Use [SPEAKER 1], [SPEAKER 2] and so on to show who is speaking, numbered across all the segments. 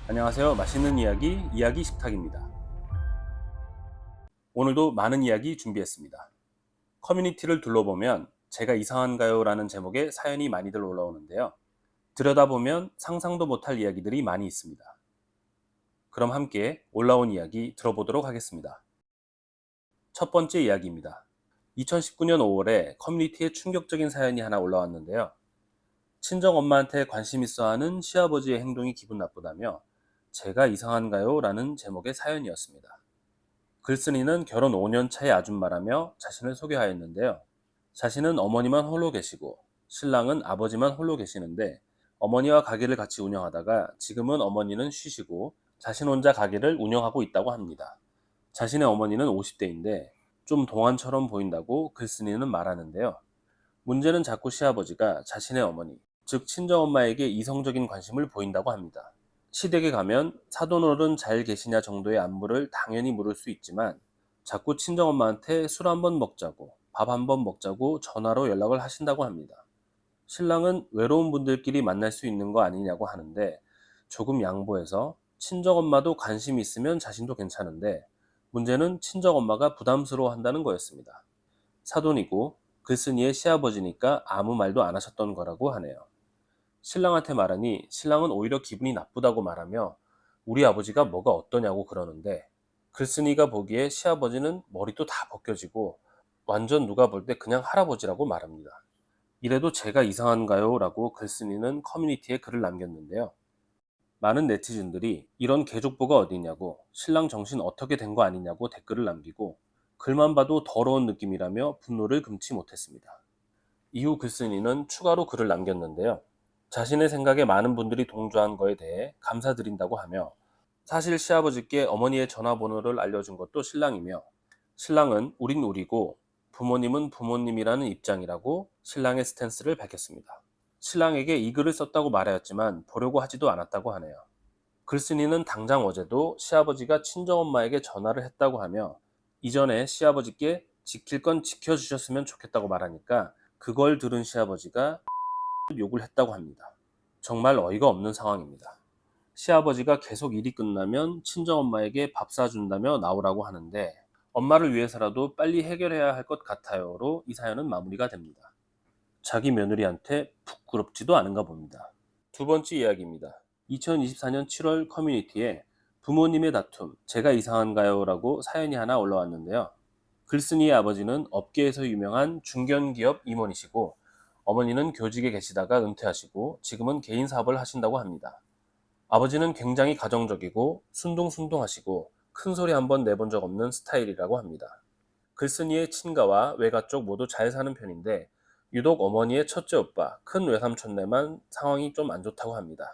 [SPEAKER 1] 안녕하세요. 맛있는 이야기, 이야기 식탁입니다. 오늘도 많은 이야기 준비했습니다. 커뮤니티를 둘러보면 제가 이상한가요? 라는 제목의 사연이 많이들 올라오는데요. 들여다보면 상상도 못할 이야기들이 많이 있습니다. 그럼 함께 올라온 이야기 들어보도록 하겠습니다. 첫 번째 이야기입니다. 2019년 5월에 커뮤니티에 충격적인 사연이 하나 올라왔는데요. 친정엄마한테 관심 있어 하는 시아버지의 행동이 기분 나쁘다며 제가 이상한가요? 라는 제목의 사연이었습니다. 글쓴이는 결혼 5년 차의 아줌마라며 자신을 소개하였는데요. 자신은 어머니만 홀로 계시고 신랑은 아버지만 홀로 계시는데 어머니와 가게를 같이 운영하다가 지금은 어머니는 쉬시고 자신 혼자 가게를 운영하고 있다고 합니다. 자신의 어머니는 50대인데 좀 동안처럼 보인다고 글쓴이는 말하는데요. 문제는 자꾸 시아버지가 자신의 어머니, 즉 친정엄마에게 이성적인 관심을 보인다고 합니다. 시댁에 가면 사돈어른 잘 계시냐 정도의 안부를 당연히 물을 수 있지만 자꾸 친정엄마한테 술 한번 먹자고 밥 한번 먹자고 전화로 연락을 하신다고 합니다. 신랑은 외로운 분들끼리 만날 수 있는 거 아니냐고 하는데 조금 양보해서 친정엄마도 관심이 있으면 자신도 괜찮은데 문제는 친정엄마가 부담스러워 한다는 거였습니다. 사돈이고 글쓴이의 시아버지니까 아무 말도 안 하셨던 거라고 하네요. 신랑한테 말하니 신랑은 오히려 기분이 나쁘다고 말하며 우리 아버지가 뭐가 어떠냐고 그러는데 글쓴이가 보기에 시아버지는 머리도 다 벗겨지고 완전 누가 볼 때 그냥 할아버지라고 말합니다. 이래도 제가 이상한가요? 라고 글쓴이는 커뮤니티에 글을 남겼는데요. 많은 네티즌들이 이런 개족보가 어디냐고 신랑 정신 어떻게 된 거 아니냐고 댓글을 남기고 글만 봐도 더러운 느낌이라며 분노를 금치 못했습니다. 이후 글쓴이는 추가로 글을 남겼는데요. 자신의 생각에 많은 분들이 동조한 거에 대해 감사드린다고 하며 사실 시아버지께 어머니의 전화번호를 알려준 것도 신랑이며 신랑은 우린 우리고 부모님은 부모님이라는 입장이라고 신랑의 스탠스를 밝혔습니다. 신랑에게 이 글을 썼다고 말하였지만 보려고 하지도 않았다고 하네요. 글쓴이는 당장 어제도 시아버지가 친정엄마에게 전화를 했다고 하며 이전에 시아버지께 지킬 건 지켜주셨으면 좋겠다고 말하니까 그걸 들은 시아버지가 욕을 했다고 합니다. 정말 어이가 없는 상황입니다. 시아버지가 계속 일이 끝나면 친정엄마에게 밥 사준다며 나오라고 하는데 엄마를 위해서라도 빨리 해결해야 할 것 같아요로 이 사연은 마무리가 됩니다. 자기 며느리한테 부끄럽지도 않은가 봅니다. 두 번째 이야기입니다. 2024년 7월 커뮤니티에 부모님의 다툼, 제가 이상한가요? 라고 사연이 하나 올라왔는데요. 글쓴이의 아버지는 업계에서 유명한 중견기업 임원이시고 어머니는 교직에 계시다가 은퇴하시고 지금은 개인 사업을 하신다고 합니다. 아버지는 굉장히 가정적이고 순둥순둥하시고 큰 소리 한번 내본 적 없는 스타일이라고 합니다. 글쓴이의 친가와 외가 쪽 모두 잘 사는 편인데 유독 어머니의 첫째 오빠, 큰 외삼촌네만 상황이 좀 안 좋다고 합니다.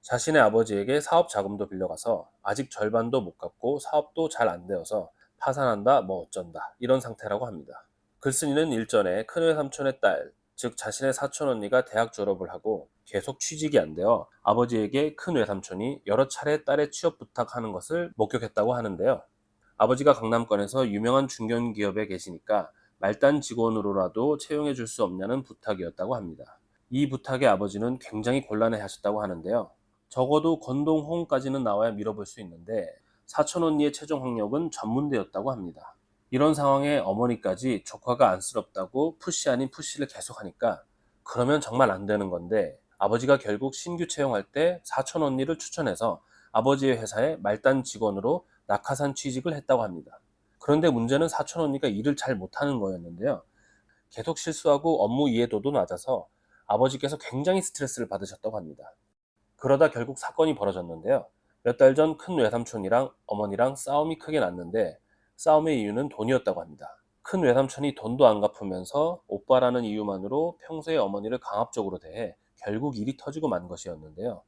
[SPEAKER 1] 자신의 아버지에게 사업 자금도 빌려가서 아직 절반도 못 갚고 사업도 잘 안 되어서 파산한다 뭐 어쩐다 이런 상태라고 합니다. 글쓴이는 일전에 큰 외삼촌의 딸, 즉 자신의 사촌 언니가 대학 졸업을 하고 계속 취직이 안 되어 아버지에게 큰 외삼촌이 여러 차례 딸의 취업 부탁하는 것을 목격했다고 하는데요. 아버지가 강남권에서 유명한 중견기업에 계시니까 말단 직원으로라도 채용해 줄 수 없냐는 부탁이었다고 합니다. 이 부탁에 아버지는 굉장히 곤란해 하셨다고 하는데요. 적어도 건동홍까지는 나와야 밀어볼 수 있는데 사촌 언니의 최종 학력은 전문대였다고 합니다. 이런 상황에 어머니까지 조카가 안쓰럽다고 푸시 아닌 푸시를 계속하니까 그러면 정말 안 되는 건데 아버지가 결국 신규 채용할 때 사촌 언니를 추천해서 아버지의 회사에 말단 직원으로 낙하산 취직을 했다고 합니다. 그런데 문제는 사촌 언니가 일을 잘 못하는 거였는데요. 계속 실수하고 업무 이해도도 낮아서 아버지께서 굉장히 스트레스를 받으셨다고 합니다. 그러다 결국 사건이 벌어졌는데요. 몇 달 전 큰 외삼촌이랑 어머니랑 싸움이 크게 났는데 싸움의 이유는 돈이었다고 합니다. 큰 외삼촌이 돈도 안 갚으면서 오빠라는 이유만으로 평소에 어머니를 강압적으로 대해 결국 일이 터지고 만 것이었는데요.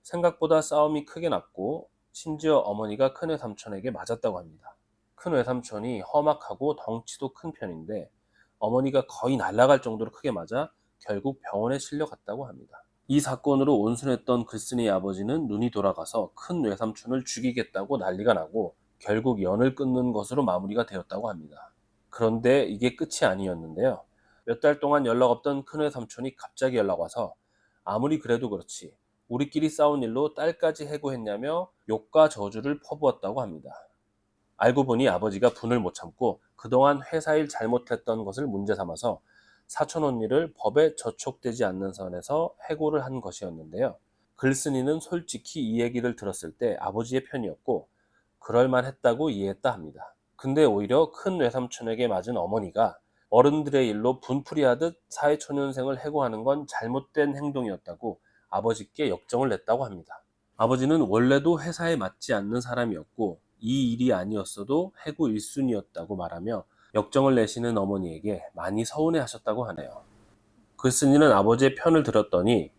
[SPEAKER 1] 생각보다 싸움이 크게 났고 심지어 어머니가 큰 외삼촌에게 맞았다고 합니다. 큰 외삼촌이 험악하고 덩치도 큰 편인데 어머니가 거의 날아갈 정도로 크게 맞아 결국 병원에 실려갔다고 합니다. 이 사건으로 온순했던 글쓴이의 아버지는 눈이 돌아가서 큰 외삼촌을 죽이겠다고 난리가 나고 결국 연을 끊는 것으로 마무리가 되었다고 합니다. 그런데 이게 끝이 아니었는데요. 몇 달 동안 연락 없던 큰 외삼촌이 갑자기 연락 와서 아무리 그래도 그렇지 우리끼리 싸운 일로 딸까지 해고했냐며 욕과 저주를 퍼부었다고 합니다. 알고 보니 아버지가 분을 못 참고 그동안 회사 일 잘못했던 것을 문제 삼아서 사촌 언니를 법에 저촉되지 않는 선에서 해고를 한 것이었는데요. 글쓴이는 솔직히 이 얘기를 들었을 때 아버지의 편이었고 그럴만했다고 이해했다 합니다. 근데 오히려 큰 외삼촌에게 맞은 어머니가 어른들의 일로 분풀이하듯 사회초년생을 해고하는 건 잘못된 행동이었다고 아버지께 역정을 냈다고 합니다. 아버지는 원래도 회사에 맞지 않는 사람이었고 이 일이 아니었어도 해고 1순위였다고 말하며 역정을 내시는 어머니에게 많이 서운해하셨다고 하네요. 글쓴이는 아버지의 편을 들었더니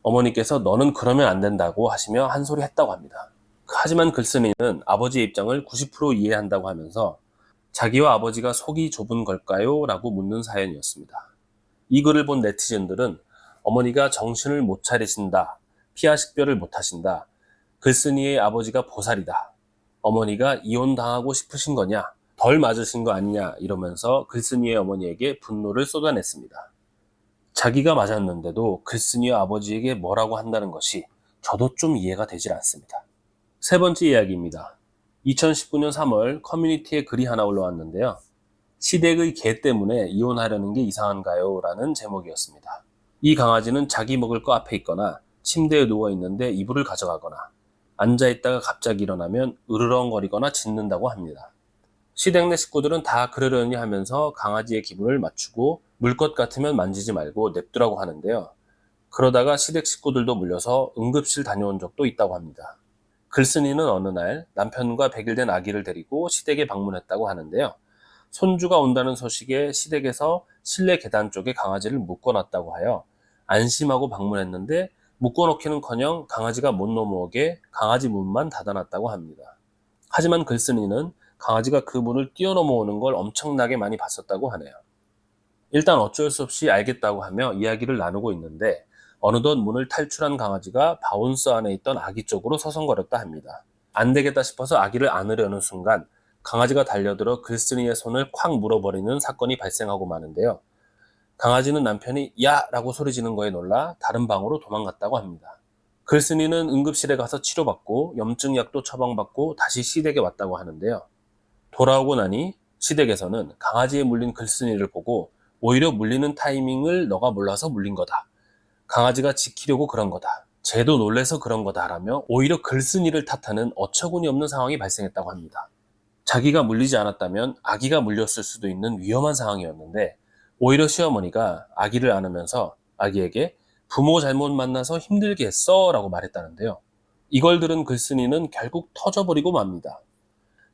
[SPEAKER 1] 어머니께서 너는 그러면 안 된다고 하시며 한 소리 했다고 합니다. 하지만 글쓴이는 아버지의 입장을 90% 이해한다고 하면서 자기와 아버지가 속이 좁은 걸까요? 라고 묻는 사연이었습니다. 이 글을 본 네티즌들은 어머니가 정신을 못 차리신다, 피하식별을 못 하신다, 글쓴이의 아버지가 보살이다, 어머니가 이혼당하고 싶으신 거냐, 덜 맞으신 거 아니냐 이러면서 글쓴이의 어머니에게 분노를 쏟아냈습니다. 자기가 맞았는데도 글쓴이와 아버지에게 뭐라고 한다는 것이 저도 좀 이해가 되질 않습니다. 세 번째 이야기입니다. 2019년 3월 커뮤니티에 글이 하나 올라왔는데요. 시댁의 개 때문에 이혼하려는 게 이상한가요? 라는 제목이었습니다. 이 강아지는 자기 먹을 거 앞에 있거나 침대에 누워 있는데 이불을 가져가거나 앉아있다가 갑자기 일어나면 으르렁거리거나 짖는다고 합니다. 시댁 내 식구들은 다 그러려니 하면서 강아지의 기분을 맞추고 물 것 같으면 만지지 말고 냅두라고 하는데요. 그러다가 시댁 식구들도 물려서 응급실 다녀온 적도 있다고 합니다. 글쓴이는 어느 날 남편과 100일 된 아기를 데리고 시댁에 방문했다고 하는데요. 손주가 온다는 소식에 시댁에서 실내 계단 쪽에 강아지를 묶어놨다고 하여 안심하고 방문했는데 묶어놓기는커녕 강아지가 못 넘어오게 강아지 문만 닫아놨다고 합니다. 하지만 글쓴이는 강아지가 그 문을 뛰어넘어오는 걸 엄청나게 많이 봤었다고 하네요. 일단 어쩔 수 없이 알겠다고 하며 이야기를 나누고 있는데 어느덧 문을 탈출한 강아지가 바운스 안에 있던 아기 쪽으로 서성거렸다 합니다. 안 되겠다 싶어서 아기를 안으려는 순간 강아지가 달려들어 글쓴이의 손을 콱 물어버리는 사건이 발생하고 마는데요. 강아지는 남편이 야! 라고 소리지는 거에 놀라 다른 방으로 도망갔다고 합니다. 글쓴이는 응급실에 가서 치료받고 염증약도 처방받고 다시 시댁에 왔다고 하는데요. 돌아오고 나니 시댁에서는 강아지에 물린 글쓴이를 보고 오히려 물리는 타이밍을 너가 몰라서 물린 거다. 강아지가 지키려고 그런 거다. 쟤도 놀래서 그런 거다라며 오히려 글쓴이를 탓하는 어처구니 없는 상황이 발생했다고 합니다. 자기가 물리지 않았다면 아기가 물렸을 수도 있는 위험한 상황이었는데 오히려 시어머니가 아기를 안으면서 아기에게 부모 잘못 만나서 힘들게 했어 라고 말했다는데요. 이걸 들은 글쓴이는 결국 터져버리고 맙니다.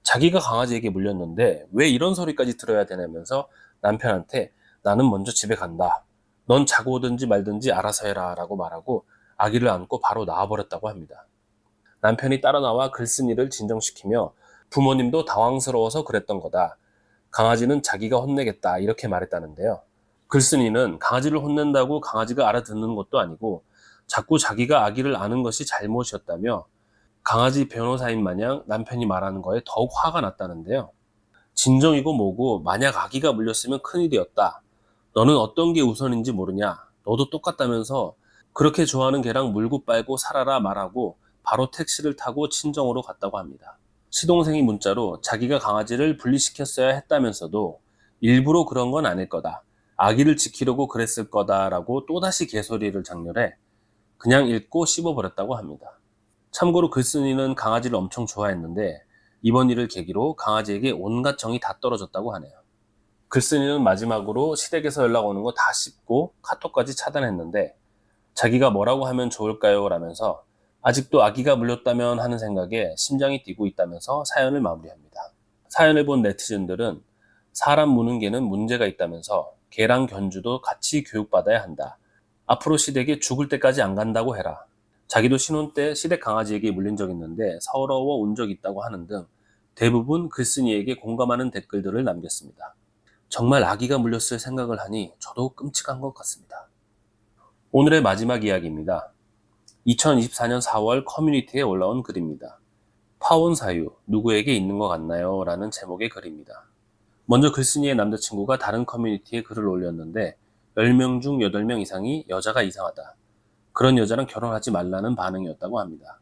[SPEAKER 1] 자기가 강아지에게 물렸는데 왜 이런 소리까지 들어야 되냐면서 남편한테 나는 먼저 집에 간다. 넌 자고 오든지 말든지 알아서 해라 라고 말하고 아기를 안고 바로 나와버렸다고 합니다. 남편이 따라 나와 글쓴이를 진정시키며 부모님도 당황스러워서 그랬던 거다. 강아지는 자기가 혼내겠다 이렇게 말했다는데요. 글쓴이는 강아지를 혼낸다고 강아지가 알아듣는 것도 아니고 자꾸 자기가 아기를 아는 것이 잘못이었다며 강아지 변호사인 마냥 남편이 말하는 거에 더욱 화가 났다는데요. 진정이고 뭐고 만약 아기가 물렸으면 큰일이었다. 너는 어떤 게 우선인지 모르냐. 너도 똑같다면서 그렇게 좋아하는 개랑 물고 빨고 살아라 말하고 바로 택시를 타고 친정으로 갔다고 합니다. 시동생이 문자로 자기가 강아지를 분리시켰어야 했다면서도 일부러 그런 건 아닐 거다. 아기를 지키려고 그랬을 거다라고 또다시 개소리를 장렬해 그냥 읽고 씹어버렸다고 합니다. 참고로 글쓴이는 강아지를 엄청 좋아했는데 이번 일을 계기로 강아지에게 온갖 정이 다 떨어졌다고 하네요. 글쓴이는 마지막으로 시댁에서 연락 오는 거 다 씹고 카톡까지 차단했는데 자기가 뭐라고 하면 좋을까요? 라면서 아직도 아기가 물렸다면 하는 생각에 심장이 뛰고 있다면서 사연을 마무리합니다. 사연을 본 네티즌들은 사람 무는 개는 문제가 있다면서 개랑 견주도 같이 교육받아야 한다. 앞으로 시댁에 죽을 때까지 안 간다고 해라. 자기도 신혼 때 시댁 강아지에게 물린 적 있는데 서러워 운 적 있다고 하는 등 대부분 글쓴이에게 공감하는 댓글들을 남겼습니다. 정말 아기가 물렸을 생각을 하니 저도 끔찍한 것 같습니다. 오늘의 마지막 이야기입니다. 2024년 4월 커뮤니티에 올라온 글입니다. 파혼 사유, 누구에게 있는 것 같나요? 라는 제목의 글입니다. 먼저 글쓴이의 남자친구가 다른 커뮤니티에 글을 올렸는데 10명 중 8명 이상이 여자가 이상하다. 그런 여자랑 결혼하지 말라는 반응이었다고 합니다.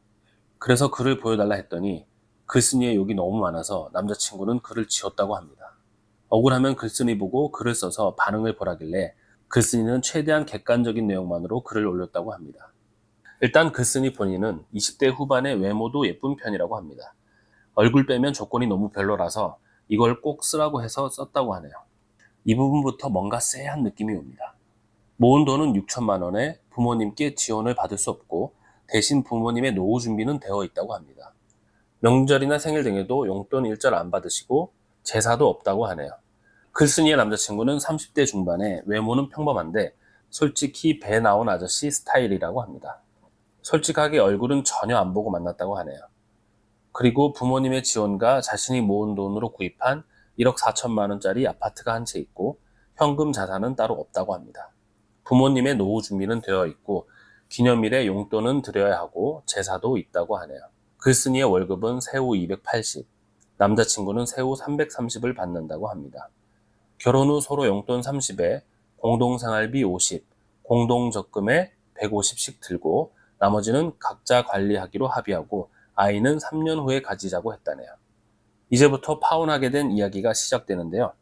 [SPEAKER 1] 그래서 글을 보여달라 했더니 글쓴이의 욕이 너무 많아서 남자친구는 글을 지웠다고 합니다. 억울하면 글쓴이 보고 글을 써서 반응을 보라길래 글쓴이는 최대한 객관적인 내용만으로 글을 올렸다고 합니다. 일단 글쓴이 본인은 20대 후반의 외모도 예쁜 편이라고 합니다. 얼굴 빼면 조건이 너무 별로라서 이걸 꼭 쓰라고 해서 썼다고 하네요. 이 부분부터 뭔가 쎄한 느낌이 옵니다. 모은 돈은 6천만 원에 부모님께 지원을 받을 수 없고 대신 부모님의 노후 준비는 되어 있다고 합니다. 명절이나 생일 등에도 용돈 일절 안 받으시고 제사도 없다고 하네요. 글쓴이의 남자친구는 30대 중반에 외모는 평범한데 솔직히 배 나온 아저씨 스타일이라고 합니다. 솔직하게 얼굴은 전혀 안 보고 만났다고 하네요. 그리고 부모님의 지원과 자신이 모은 돈으로 구입한 1억 4천만 원짜리 아파트가 한 채 있고 현금 자산은 따로 없다고 합니다. 부모님의 노후 준비는 되어 있고 기념일에 용돈은 드려야 하고 제사도 있다고 하네요. 글쓴이의 월급은 세후 280, 남자친구는 세후 330을 받는다고 합니다. 결혼 후 서로 용돈 30에 공동생활비 50, 공동적금에 150씩 들고 나머지는 각자 관리하기로 합의하고 아이는 3년 후에 가지자고 했다네요. 이제부터 파혼하게 된 이야기가 시작되는데요.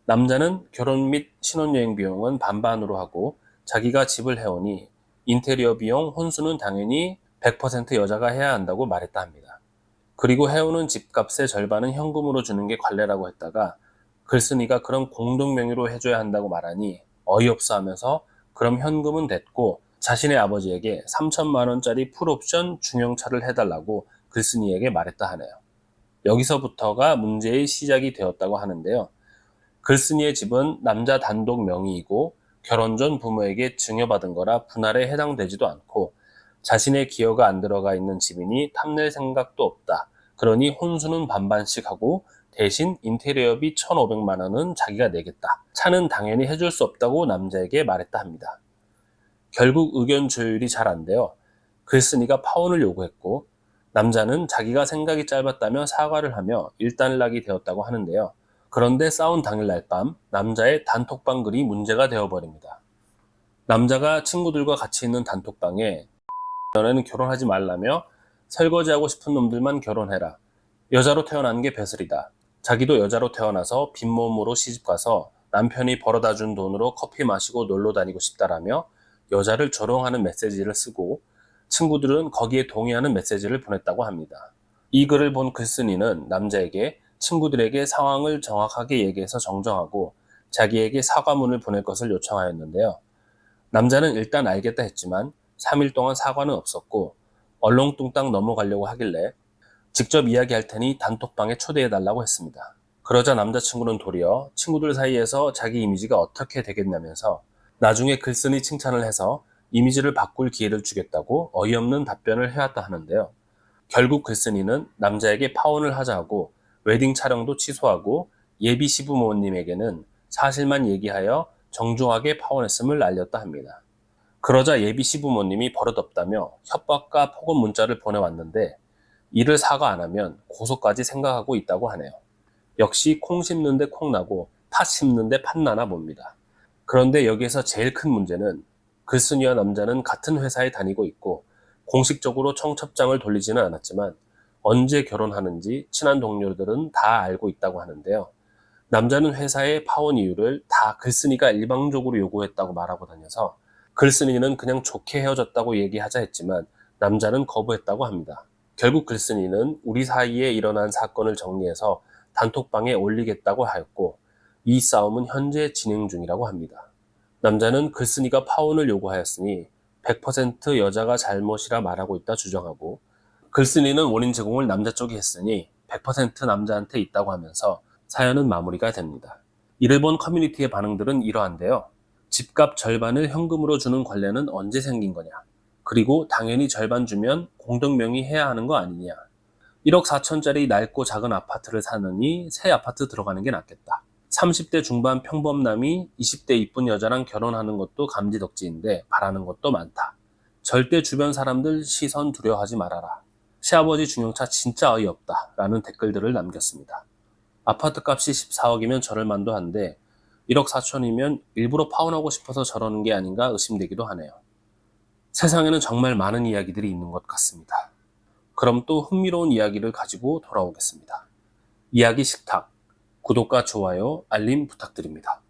[SPEAKER 1] 남자는 결혼 및 신혼여행 비용은 반반으로 하고 자기가 집을 해오니 인테리어 비용, 혼수는 당연히 100% 여자가 해야 한다고 말했다 합니다. 그리고 해오는 집값의 절반은 현금으로 주는 게 관례라고 했다가 글쓴이가 그럼 공동 명의로 해줘야 한다고 말하니 어이없어 하면서 그럼 현금은 됐고 자신의 아버지에게 3천만 원짜리 풀옵션 중형차를 해달라고 글쓴이에게 말했다 하네요. 여기서부터가 문제의 시작이 되었다고 하는데요. 글쓴이의 집은 남자 단독 명의이고 결혼 전 부모에게 증여받은 거라 분할에 해당되지도 않고 자신의 기여가 안 들어가 있는 집이니 탐낼 생각도 없다. 그러니 혼수는 반반씩 하고 대신 인테리어비 1,500만 원은 자기가 내겠다. 차는 당연히 해줄 수 없다고 남자에게 말했다 합니다. 결국 의견 조율이 잘 안 돼요. 글쓴이가 파혼을 요구했고 남자는 자기가 생각이 짧았다며 사과를 하며 일단락이 되었다고 하는데요. 그런데 싸운 당일날 밤 남자의 단톡방 글이 문제가 되어버립니다. 남자가 친구들과 같이 있는 단톡방에 너네는 결혼하지 말라며 설거지하고 싶은 놈들만 결혼해라. 여자로 태어난 게 배슬이다. 자기도 여자로 태어나서 빈몸으로 시집가서 남편이 벌어다 준 돈으로 커피 마시고 놀러 다니고 싶다라며 여자를 조롱하는 메시지를 쓰고 친구들은 거기에 동의하는 메시지를 보냈다고 합니다. 이 글을 본 글쓴이는 남자에게 친구들에게 상황을 정확하게 얘기해서 정정하고 자기에게 사과문을 보낼 것을 요청하였는데요. 남자는 일단 알겠다 했지만 3일 동안 사과는 없었고 얼렁뚱땅 넘어가려고 하길래 직접 이야기할 테니 단톡방에 초대해달라고 했습니다. 그러자 남자친구는 도리어 친구들 사이에서 자기 이미지가 어떻게 되겠냐면서 나중에 글쓴이 칭찬을 해서 이미지를 바꿀 기회를 주겠다고 어이없는 답변을 해왔다 하는데요. 결국 글쓴이는 남자에게 파혼을 하자 하고 웨딩 촬영도 취소하고 예비 시부모님에게는 사실만 얘기하여 정중하게 파혼했음을 알렸다 합니다. 그러자 예비 시부모님이 버릇없다며 협박과 폭언 문자를 보내왔는데 이를 사과 안 하면 고소까지 생각하고 있다고 하네요. 역시 콩 심는데 콩 나고 팥 심는데 팥 나나 봅니다. 그런데 여기에서 제일 큰 문제는 글쓴이와 남자는 같은 회사에 다니고 있고 공식적으로 청첩장을 돌리지는 않았지만 언제 결혼하는지 친한 동료들은 다 알고 있다고 하는데요. 남자는 회사의 파혼 이유를 다 글쓴이가 일방적으로 요구했다고 말하고 다녀서 글쓴이는 그냥 좋게 헤어졌다고 얘기하자 했지만 남자는 거부했다고 합니다. 결국 글쓴이는 우리 사이에 일어난 사건을 정리해서 단톡방에 올리겠다고 하였고 이 싸움은 현재 진행 중이라고 합니다. 남자는 글쓴이가 파혼을 요구하였으니 100% 여자가 잘못이라 말하고 있다 주장하고 글쓴이는 원인 제공을 남자 쪽이 했으니 100% 남자한테 있다고 하면서 사연은 마무리가 됩니다. 이를 본 커뮤니티의 반응들은 이러한데요. 집값 절반을 현금으로 주는 관례는 언제 생긴 거냐? 그리고 당연히 절반 주면 공동명의 해야 하는 거 아니냐? 1억 4천짜리 낡고 작은 아파트를 사느니 새 아파트 들어가는 게 낫겠다. 30대 중반 평범남이 20대 이쁜 여자랑 결혼하는 것도 감지덕지인데 바라는 것도 많다. 절대 주변 사람들 시선 두려워하지 말아라. 시아버지 중형차 진짜 어이없다. 라는 댓글들을 남겼습니다. 아파트 값이 14억이면 저럴 만도 한데 1억 4천이면 일부러 파혼하고 싶어서 저러는 게 아닌가 의심되기도 하네요. 세상에는 정말 많은 이야기들이 있는 것 같습니다. 그럼 또 흥미로운 이야기를 가지고 돌아오겠습니다. 이야기 식탁, 구독과 좋아요, 알림 부탁드립니다.